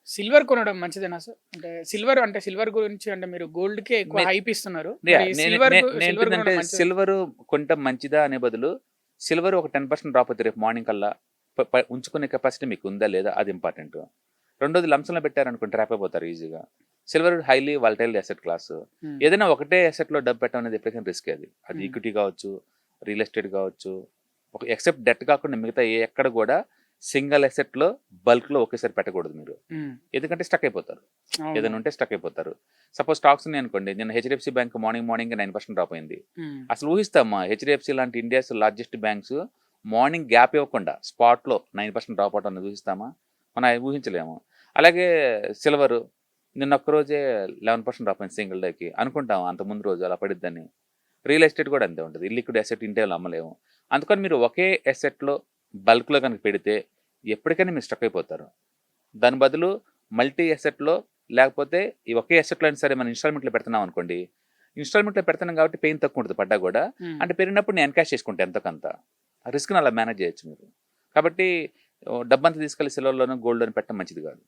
Silver కొనడం మంచిదేనా sir? అంటే సిల్వర్ గురించి అంటే మీరు గోల్డ్‌కే ఎక్కువ మే- హైప్ ఇస్తున్నారు. యా, మరి సిల్వర్ నేనేంటంటే కొనడం మంచిదేనా? సిల్వర్ కొనటం మంచిదా అనే బదులు సిల్వర్ ఒక 10% డ్రాప్ అవుతుంది రేపు మార్నింగ్ కల్లా. ఉంచుకునే కెపాసిటీ మీకు ఉందా లేదా అది ఇంపార్టెంట్. రెండోది లంసంలో పెట్టారనుకుంటే ట్రాప్ అయిపోతారు ఈజీగా. Silver highly volatile asset class. హ్మ్. ఏదైనా ఒకటే అసెట్లో డబ్బు పెట్టడం అనేది ఎప్పటికైనా రిస్క్. అది హ్మ్. ఈక్విటీ కావచ్చు, రియల్ ఎస్టేట్ కావచ్చు, ఒక ఎక్సెప్ట్ డెట్ కాకుండా మిగతా ఎక్కడ కూడా సింగిల్ అసెట్లో బల్క్లో ఒకేసారి పెట్టకూడదు మీరు. హ్మ్. ఎందుకంటే స్టక్ అయిపోతారు. అవును. ఏదైనా ఉంటే స్టక్ అయిపోతారు. సపోజ్ స్టాక్స్ ఉన్నాయి అనుకోండి, నేను హెచ్డిఎఫ్సి బ్యాంక్ మార్నింగ్ 9% డ్రాప్ అయింది. హ్మ్. అసలు ఊహిస్తామా హెచ్డిఎఫ్సి లాంటి India's largest banks morning gap ఇవ్వకుండా స్పాట్లో 9% డ్రాప్ అవటం అనేది ఊహిస్తామా? మనం ఊహించలేము. అలాగే సిల్వర్ నిన్న ఒక్కరోజే 11% డ్రాప్ అయింది సింగిల్ డేకి. అనుకుంటాం అంత ముందు రోజు అలా పడిద్దని. రియల్ ఎస్టేట్ కూడా అంతే ఉంటుంది. ఇల్లిక్విడ్ అసెట్ ఇండియాలో అమ్మలేము. అందుకని మీరు ఒకే అసెట్లో బల్క్లో కనుక పెడితే ఎప్పటికైనా మీరు స్టక్ అయిపోతారు. దాని బదులు మల్టీ అసెట్లో, లేకపోతే ఈ ఒకే అసెట్లో అయినా సరే మనం ఇన్స్టాల్మెంట్లో పెడుతున్నాం అనుకోండి, ఇన్స్టాల్మెంట్లో పెడుతున్నాం కాబట్టి పెయిన్ తక్కువ ఉంటుంది పడ్డా కూడా. హ్మ్. అంటే పెరిగినప్పుడు నేను ఎన్కాష్ చేసుకుంటే ఎంతో కొంత రిస్క్ని అలా మేనేజ్ చేయొచ్చు మీరు. కాబట్టి డబ్బంతా తీసుకెళ్ళి సిల్వర్లోనూ గోల్డ్లోనూ పెట్టడం మంచిది కాదు.